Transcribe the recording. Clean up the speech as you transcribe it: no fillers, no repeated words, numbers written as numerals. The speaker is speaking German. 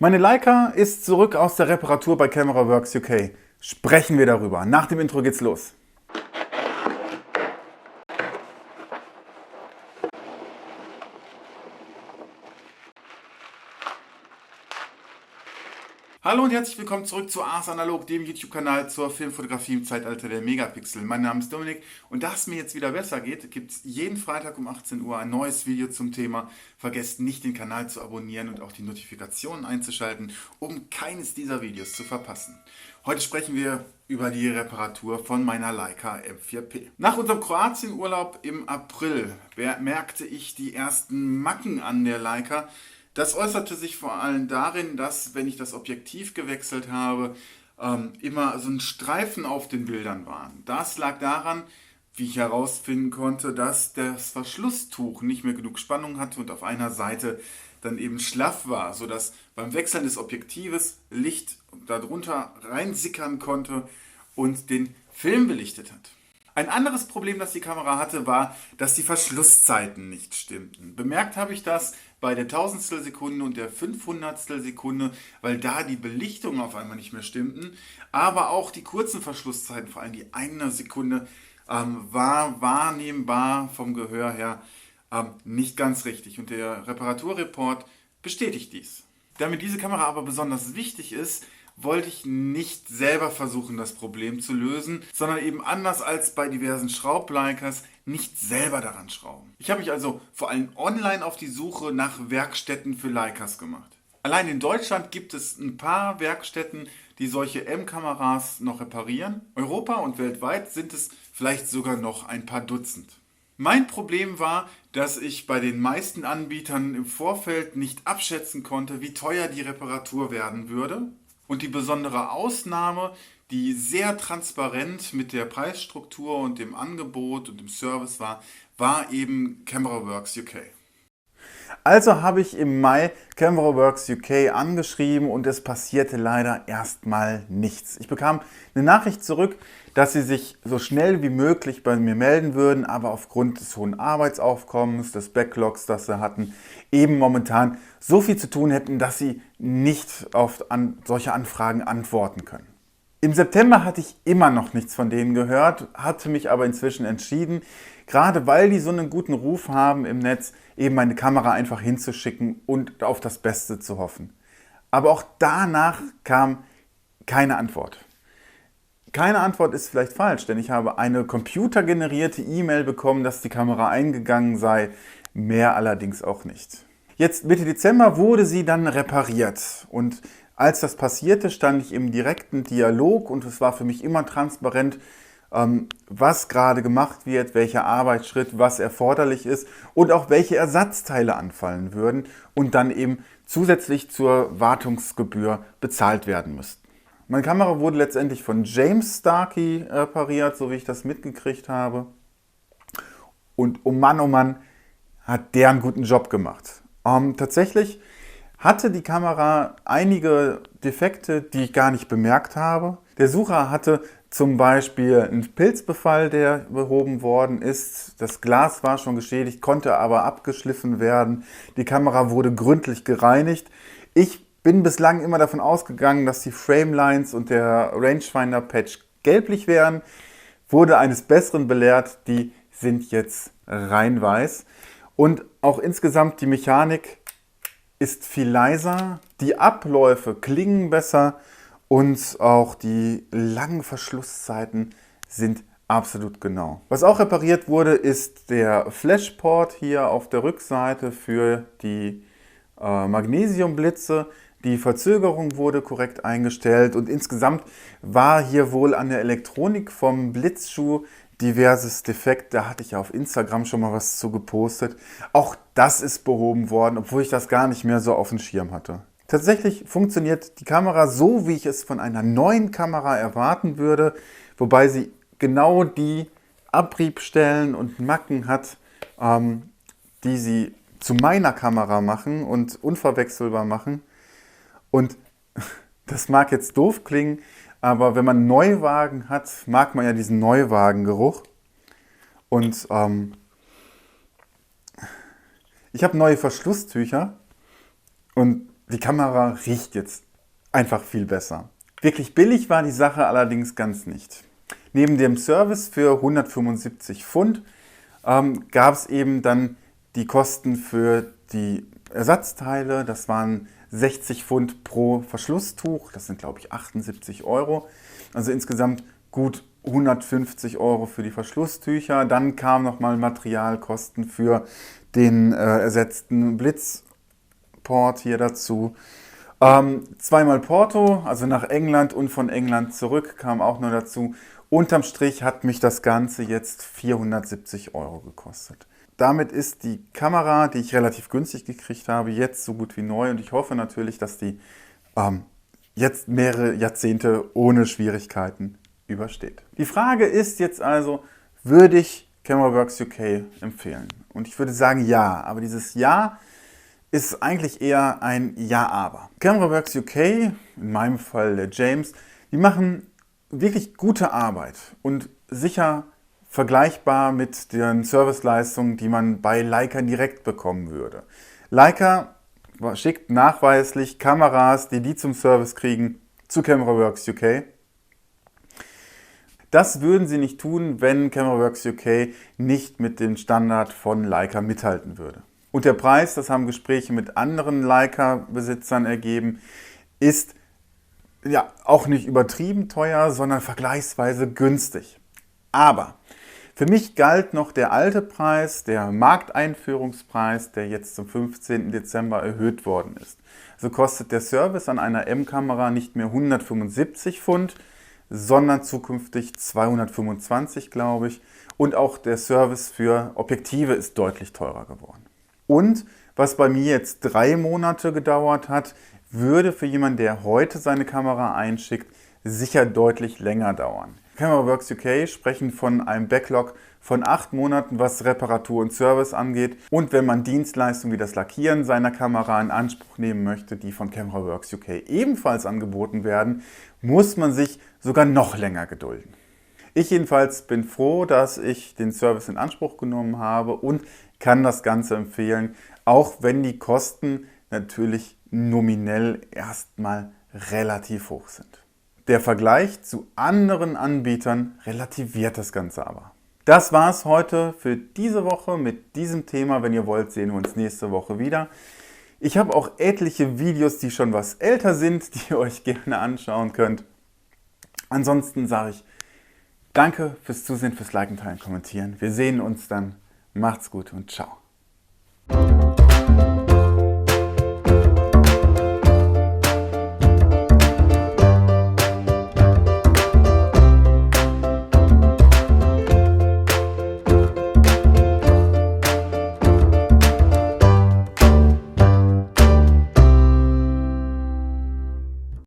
Meine Leica ist zurück aus der Reparatur bei CameraWorks UK. Sprechen wir darüber. Nach dem Intro geht's los. Hallo und herzlich willkommen zurück zu Ars Analog, dem YouTube-Kanal zur Filmfotografie im Zeitalter der Megapixel. Mein Name ist Dominik und da es mir jetzt wieder besser geht, gibt es jeden Freitag um 18 Uhr ein neues Video zum Thema. Vergesst nicht, den Kanal zu abonnieren und auch die Notifikationen einzuschalten, um keines dieser Videos zu verpassen. Heute sprechen wir über die Reparatur von meiner Leica M4P. Nach unserem Kroatien-Urlaub im April merkte ich die ersten Macken an der Leica. Das äußerte sich vor allem darin, dass, wenn ich das Objektiv gewechselt habe, immer so ein Streifen auf den Bildern waren. Das lag daran, wie ich herausfinden konnte, dass das Verschlusstuch nicht mehr genug Spannung hatte und auf einer Seite dann eben schlaff war, sodass beim Wechseln des Objektives Licht darunter reinsickern konnte und den Film belichtet hat. Ein anderes Problem, das die Kamera hatte, war, dass die Verschlusszeiten nicht stimmten. Bemerkt habe ich das bei der Tausendstel Sekunde und der 500stel Sekunde, weil da die Belichtungen auf einmal nicht mehr stimmten. Aber auch die kurzen Verschlusszeiten, vor allem die 1 Sekunde, war wahrnehmbar vom Gehör her nicht ganz richtig. Und der Reparaturreport bestätigt dies. Da mir diese Kamera aber besonders wichtig ist, wollte ich nicht selber versuchen, das Problem zu lösen, sondern eben anders als bei diversen Schraubleicas nicht selber daran schrauben. Ich habe mich also vor allem online auf die Suche nach Werkstätten für Leicas gemacht. Allein in Deutschland gibt es ein paar Werkstätten, die solche M-Kameras noch reparieren. Europa und weltweit sind es vielleicht sogar noch ein paar Dutzend. Mein Problem war, dass ich bei den meisten Anbietern im Vorfeld nicht abschätzen konnte, wie teuer die Reparatur werden würde. Und die besondere Ausnahme, die sehr transparent mit der Preisstruktur und dem Angebot und dem Service war eben CameraWorks UK. Also habe ich im Mai CameraWorks UK angeschrieben und es passierte leider erstmal nichts. Ich bekam eine Nachricht zurück, dass sie sich so schnell wie möglich bei mir melden würden, aber aufgrund des hohen Arbeitsaufkommens, des Backlogs, das sie hatten, eben momentan so viel zu tun hätten, dass sie nicht auf solche Anfragen antworten können. Im September hatte ich immer noch nichts von denen gehört, hatte mich aber inzwischen entschieden, gerade weil die so einen guten Ruf haben im Netz, eben meine Kamera einfach hinzuschicken und auf das Beste zu hoffen. Aber auch danach kam keine Antwort. Keine Antwort ist vielleicht falsch, denn ich habe eine computergenerierte E-Mail bekommen, dass die Kamera eingegangen sei, mehr allerdings auch nicht. Jetzt Mitte Dezember wurde sie dann repariert und als das passierte, stand ich im direkten Dialog und es war für mich immer transparent, was gerade gemacht wird, welcher Arbeitsschritt, was erforderlich ist und auch welche Ersatzteile anfallen würden und dann eben zusätzlich zur Wartungsgebühr bezahlt werden müssten. Meine Kamera wurde letztendlich von James Starkey repariert, so wie ich das mitgekriegt habe. Und oh Mann, hat der einen guten Job gemacht. Tatsächlich hatte die Kamera einige Defekte, die ich gar nicht bemerkt habe. Der Sucher hatte zum Beispiel einen Pilzbefall, der behoben worden ist. Das Glas war schon geschädigt, konnte aber abgeschliffen werden. Die Kamera wurde gründlich gereinigt. Ich bin bislang immer davon ausgegangen, dass die Framelines und der Rangefinder-Patch gelblich wären. Wurde eines Besseren belehrt, die sind jetzt rein weiß. Und auch insgesamt die Mechanik ist viel leiser, die Abläufe klingen besser und auch die langen Verschlusszeiten sind absolut genau. Was auch repariert wurde, ist der Flashport hier auf der Rückseite für die Magnesiumblitze. Die Verzögerung wurde korrekt eingestellt und insgesamt war hier wohl an der Elektronik vom Blitzschuh diverses Defekt. Da hatte ich ja auf Instagram schon mal was zu gepostet. Auch das ist behoben worden, obwohl ich das gar nicht mehr so auf dem Schirm hatte. Tatsächlich funktioniert die Kamera so, wie ich es von einer neuen Kamera erwarten würde, wobei sie genau die Abriebstellen und Macken hat, die sie zu meiner Kamera machen und unverwechselbar machen. Und das mag jetzt doof klingen, aber wenn man einen Neuwagen hat, mag man ja diesen Neuwagengeruch. Und ich habe neue Verschlusstücher und Die Kamera riecht jetzt einfach viel besser. Wirklich billig war die Sache allerdings ganz nicht. Neben dem Service für 175 Pfund gab es eben dann die Kosten für die Ersatzteile. Das waren 60 Pfund pro Verschlusstuch. Das sind, glaube ich, 78 Euro. Also insgesamt gut 150 Euro für die Verschlusstücher. Dann kamen nochmal Materialkosten für den ersetzten Blitzport hier dazu. Zweimal Porto, also nach England und von England zurück, kam auch nur dazu. Unterm Strich hat mich das Ganze jetzt 470 Euro gekostet. Damit ist die Kamera, die ich relativ günstig gekriegt habe, jetzt so gut wie neu und ich hoffe natürlich, dass die jetzt mehrere Jahrzehnte ohne Schwierigkeiten übersteht. Die Frage ist jetzt also, würde ich CameraWorks UK empfehlen? Und ich würde sagen ja, aber dieses Ja ist eigentlich eher ein Ja-Aber. CameraWorks UK, in meinem Fall der James, die machen wirklich gute Arbeit und sicher vergleichbar mit den Serviceleistungen, die man bei Leica direkt bekommen würde. Leica schickt nachweislich Kameras, die zum Service kriegen, zu CameraWorks UK. Das würden sie nicht tun, wenn CameraWorks UK nicht mit dem Standard von Leica mithalten würde. Und der Preis, das haben Gespräche mit anderen Leica-Besitzern ergeben, ist ja auch nicht übertrieben teuer, sondern vergleichsweise günstig. Aber für mich galt noch der alte Preis, der Markteinführungspreis, der jetzt zum 15. Dezember erhöht worden ist. So kostet der Service an einer M-Kamera nicht mehr 175 Pfund, sondern zukünftig 225, glaube ich. Und auch der Service für Objektive ist deutlich teurer geworden. Und was bei mir jetzt 3 Monate gedauert hat, würde für jemanden, der heute seine Kamera einschickt, sicher deutlich länger dauern. CameraWorks UK sprechen von einem Backlog von 8 Monaten, was Reparatur und Service angeht. Und wenn man Dienstleistungen wie das Lackieren seiner Kamera in Anspruch nehmen möchte, die von CameraWorks UK ebenfalls angeboten werden, muss man sich sogar noch länger gedulden. Ich jedenfalls bin froh, dass ich den Service in Anspruch genommen habe und kann das Ganze empfehlen, auch wenn die Kosten natürlich nominell erstmal relativ hoch sind. Der Vergleich zu anderen Anbietern relativiert das Ganze aber. Das war es heute für diese Woche mit diesem Thema. Wenn ihr wollt, sehen wir uns nächste Woche wieder. Ich habe auch etliche Videos, die schon was älter sind, die ihr euch gerne anschauen könnt. Ansonsten sage ich danke fürs Zusehen, fürs Liken, Teilen, Kommentieren. Wir sehen uns dann. Macht's gut und ciao.